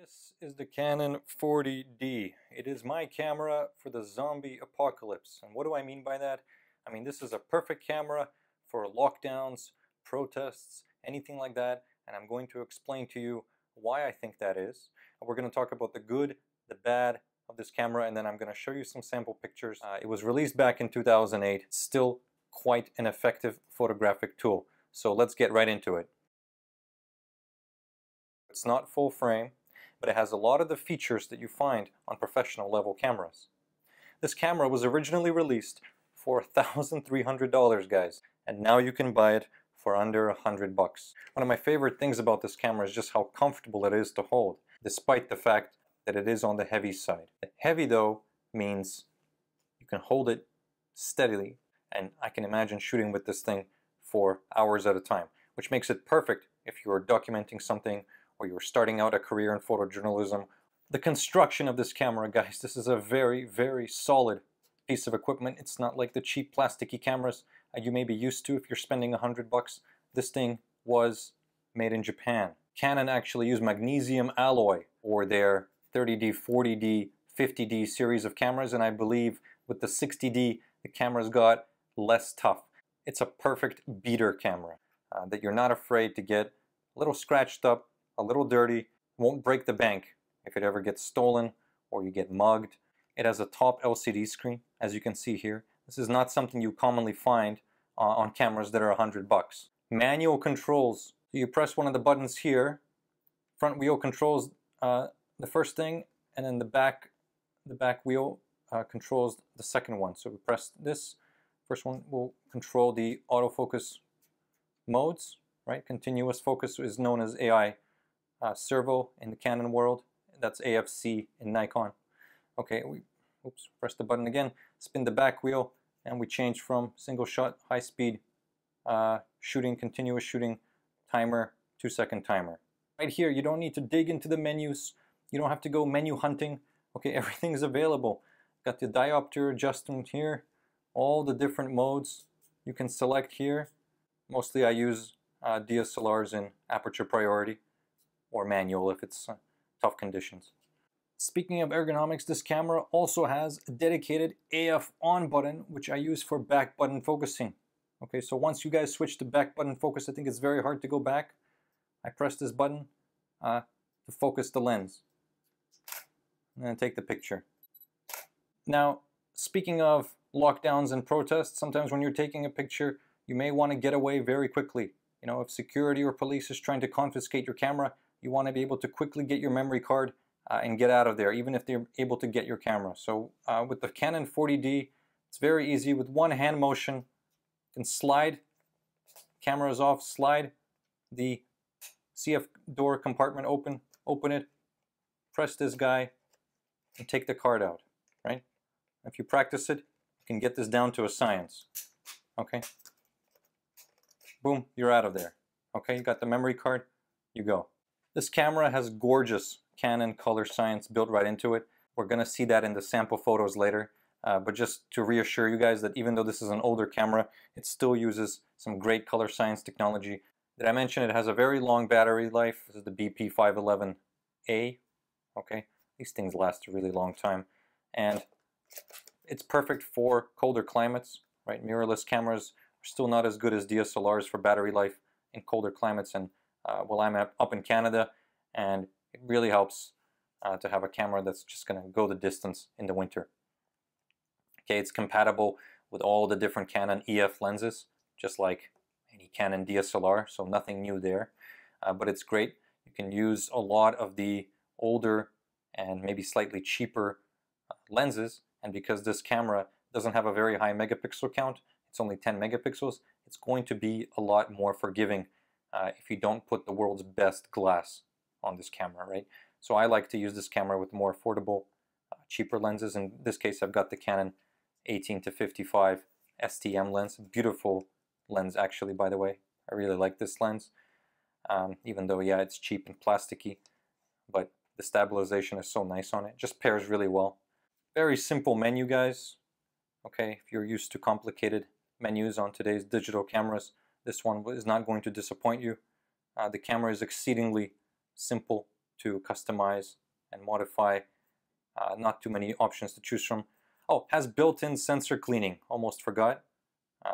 This is the Canon 40D. It is my camera for the zombie apocalypse. And what do I mean by that? I mean, this is a perfect camera for lockdowns, protests, anything like that. And I'm going to explain to you why I think that is. And we're going to talk about the good, the bad of this camera, and then I'm going to show you some sample pictures. It was released back in 2008. It's still quite an effective photographic tool. So let's get right into it. It's not full frame, but it has a lot of the features that you find on professional level cameras. This camera was originally released for $1,300, guys, and now you can buy it for under $100. One of my favorite things about this camera is just how comfortable it is to hold, despite the fact that it is on the heavy side. Heavy, though, means you can hold it steadily, and I can imagine shooting with this thing for hours at a time, which makes it perfect if you're documenting something or you're starting out a career in photojournalism. The construction of this camera, guys, this is a very, very solid piece of equipment. It's not like the cheap plasticky cameras you may be used to if you're spending $100. This thing was made in Japan. Canon actually used magnesium alloy for their 30D, 40D, 50D series of cameras, and I believe with the 60D, the camera's got less tough. It's a perfect beater camera that you're not afraid to get a little scratched up, a little dirty, won't break the bank if it ever gets stolen or you get mugged. It has a top LCD screen, as you can see here. This is not something you commonly find on cameras that are $100. Manual controls. You press one of the buttons here. Front wheel controls the first thing, and then the back wheel controls the second one. So we press this. First one will control the autofocus modes, right? Continuous focus is known as AI servo in the Canon world. That's AFC in Nikon. Okay, we press the button again, spin the back wheel, and we change from single shot, high speed shooting, continuous shooting, timer, 2-second timer. Right here, you don't need to dig into the menus. You don't have to go menu hunting. Okay, everything's available. Got the diopter adjustment here, all the different modes you can select here. Mostly I use DSLRs in aperture priority, or manual if it's tough conditions. Speaking of ergonomics, this camera also has a dedicated AF on button, which I use for back button focusing. Okay, so once you guys switch to back button focus, I think it's very hard to go back. I press this button to focus the lens and then take the picture. Now, speaking of lockdowns and protests, sometimes when you're taking a picture, you may want to get away very quickly. You know, if security or police is trying to confiscate your camera, you want to be able to quickly get your memory card and get out of there, even if they're able to get your camera. So with the Canon 40D, it's very easy. With one hand motion, you can slide, camera is off, slide the CF door compartment open it, press this guy, and take the card out, right? If you practice it, you can get this down to a science, okay? Boom, you're out of there. Okay, you got the memory card, you go. This camera has gorgeous Canon color science built right into it. We're gonna see that in the sample photos later. But just to reassure you guys that even though this is an older camera, it still uses some great color science technology. Did I mention it has a very long battery life? This is the BP511A. Okay, these things last a really long time. And it's perfect for colder climates, right? Mirrorless cameras are still not as good as DSLRs for battery life in colder climates. And well, I'm up in Canada, and it really helps to have a camera that's just going to go the distance in the winter. Okay, it's compatible with all the different Canon EF lenses, just like any Canon DSLR, so nothing new there. But it's great. You can use a lot of the older and maybe slightly cheaper lenses, and because this camera doesn't have a very high megapixel count, it's only 10 megapixels, it's going to be a lot more forgiving if you don't put the world's best glass on this camera, right? So I like to use this camera with more affordable, cheaper lenses. In this case, I've got the Canon 18-55 STM lens. Beautiful lens, actually, by the way. I really like this lens, even though, yeah, it's cheap and plasticky, but the stabilization is so nice on it. Just pairs really well. Very simple menu, guys. Okay, if you're used to complicated menus on today's digital cameras, this one is not going to disappoint you. The camera is exceedingly simple to customize and modify. Not too many options to choose from. Oh, has built-in sensor cleaning. Almost forgot.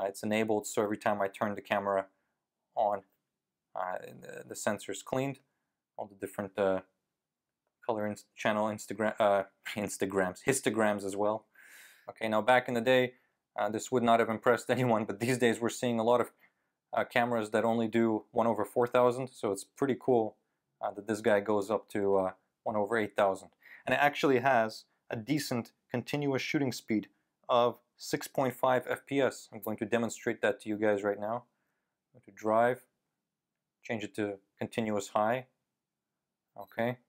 It's enabled, so every time I turn the camera on, the sensor is cleaned. All the different color channel histograms as well. Okay, now back in the day, this would not have impressed anyone, but these days we're seeing a lot of cameras that only do 1/4000, so it's pretty cool that this guy goes up to 1/8000. And it actually has a decent continuous shooting speed of 6.5 FPS. I'm going to demonstrate that to you guys right now. I'm going to drive, change it to continuous high. Okay.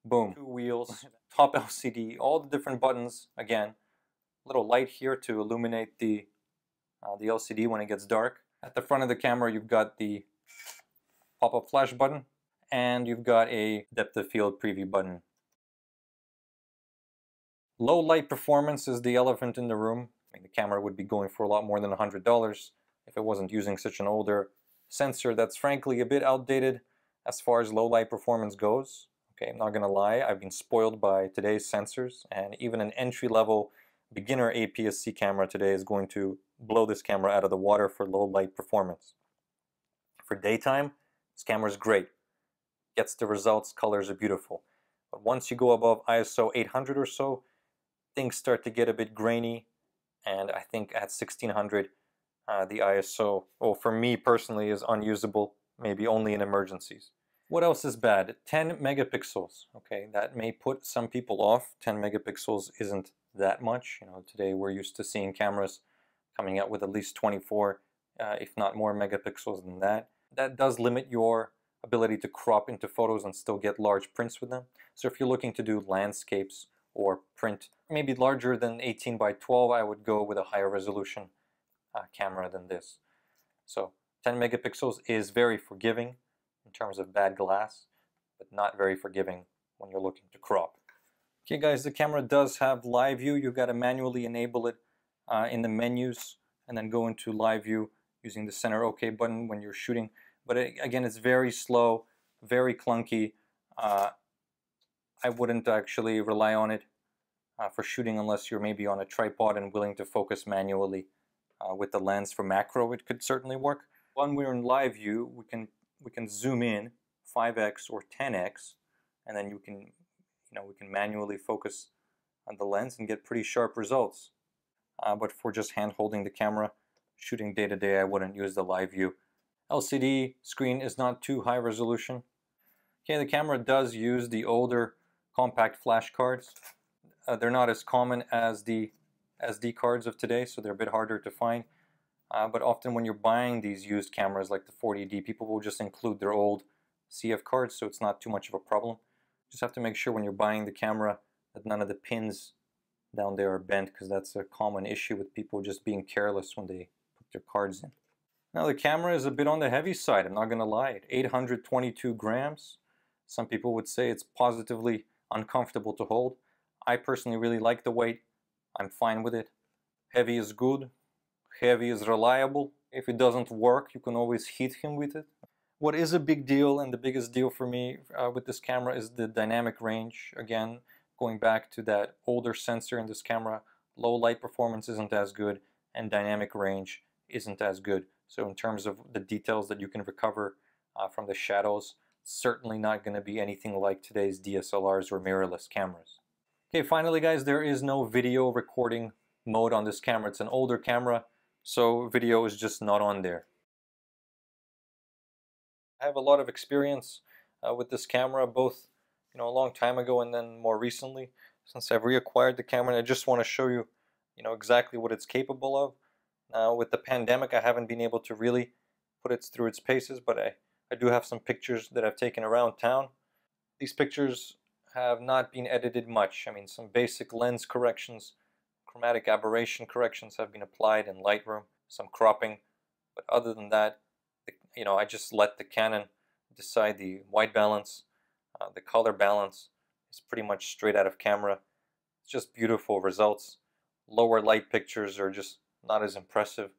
Boom. 2 wheels, top LCD, all the different buttons. Again, little light here to illuminate the LCD when it gets dark. At the front of the camera, you've got the pop-up flash button, and you've got a depth of field preview button. Low light performance is the elephant in the room. I mean, the camera would be going for a lot more than $100 if it wasn't using such an older sensor that's frankly a bit outdated as far as low light performance goes. Okay, I'm not gonna lie, I've been spoiled by today's sensors, and even an entry-level beginner APS-C camera today is going to blow this camera out of the water for low light performance. For daytime, this camera is great. Gets the results, colors are beautiful. But once you go above ISO 800 or so, things start to get a bit grainy, and I think at 1600 the ISO, well, for me personally, is unusable, maybe only in emergencies. What else is bad? 10 megapixels. Okay, that may put some people off. 10 megapixels isn't that much. You know, today we're used to seeing cameras coming out with at least 24, if not more megapixels than that. That does limit your ability to crop into photos and still get large prints with them. So if you're looking to do landscapes or print maybe larger than 18 by 12, I would go with a higher resolution camera than this. So 10 megapixels is very forgiving in terms of bad glass, but not very forgiving when you're looking to crop. Okay guys, the camera does have live view. You've got to manually enable it in the menus and then go into live view using the center OK button when you're shooting. But again, it's very slow, very clunky. I wouldn't actually rely on it for shooting unless you're maybe on a tripod and willing to focus manually with the lens. For macro, it could certainly work. When we're in live view, we can zoom in 5x or 10x, and then we can manually focus on the lens and get pretty sharp results. But for just hand holding the camera, shooting day to day, I wouldn't use the live view. LCD screen is not too high resolution. Okay, the camera does use the older compact flash cards. They're not as common as the SD cards of today, so they're a bit harder to find. But often when you're buying these used cameras like the 40D, people will just include their old CF cards, so it's not too much of a problem. Just have to make sure when you're buying the camera that none of the pins down there are bent, because that's a common issue with people just being careless when they put their cards in. Now the camera is a bit on the heavy side, I'm not going to lie. At 822 grams, some people would say it's positively uncomfortable to hold. I personally really like the weight. I'm fine with it. Heavy is good. Heavy is reliable. If it doesn't work, you can always hit him with it. What is a big deal, and the biggest deal for me with this camera, is the dynamic range. Again, going back to that older sensor in this camera, low light performance isn't as good, and dynamic range isn't as good. So in terms of the details that you can recover from the shadows, certainly not going to be anything like today's DSLRs or mirrorless cameras. Okay, finally guys, there is no video recording mode on this camera. It's an older camera, so video is just not on there. I have a lot of experience with this camera, both a long time ago and then more recently, since I've reacquired the camera, and I just want to show you, exactly what it's capable of. Now with the pandemic, I haven't been able to really put it through its paces, but I do have some pictures that I've taken around town. These pictures have not been edited much. I mean, some basic lens corrections, chromatic aberration corrections have been applied in Lightroom, some cropping, but other than that, I just let the Canon decide the white balance. The color balance is pretty much straight out of camera. It's just beautiful results. Lower light pictures are just not as impressive,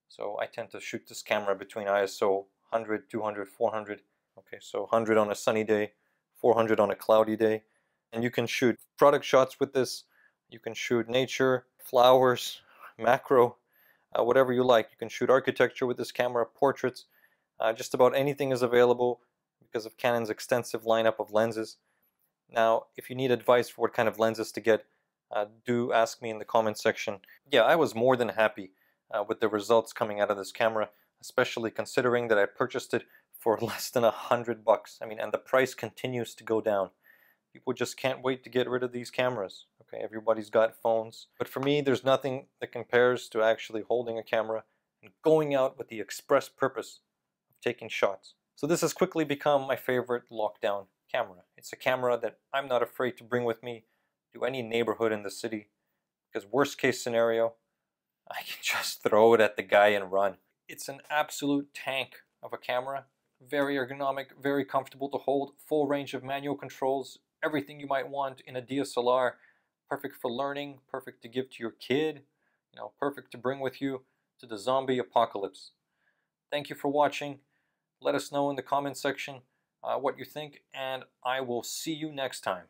so I tend to shoot this camera between ISO 100, 200, 400. Okay, so 100 on a sunny day, 400 on a cloudy day. And you can shoot product shots with this. You can shoot nature, flowers, macro, whatever you like. You can shoot architecture with this camera, portraits. Just about anything is available because of Canon's extensive lineup of lenses. Now, if you need advice for what kind of lenses to get, do ask me in the comment section. Yeah, I was more than happy with the results coming out of this camera, especially considering that I purchased it for less than $100. I mean, and the price continues to go down. People just can't wait to get rid of these cameras. Okay, everybody's got phones. But for me, there's nothing that compares to actually holding a camera and going out with the express purpose of taking shots. So this has quickly become my favorite lockdown camera. It's a camera that I'm not afraid to bring with me to any neighborhood in the city, because worst case scenario, I can just throw it at the guy and run. It's an absolute tank of a camera. Very ergonomic, very comfortable to hold, full range of manual controls, everything you might want in a DSLR. Perfect for learning, perfect to give to your kid, perfect to bring with you to the zombie apocalypse. Thank you for watching. Let us know in the comment section what you think, and I will see you next time.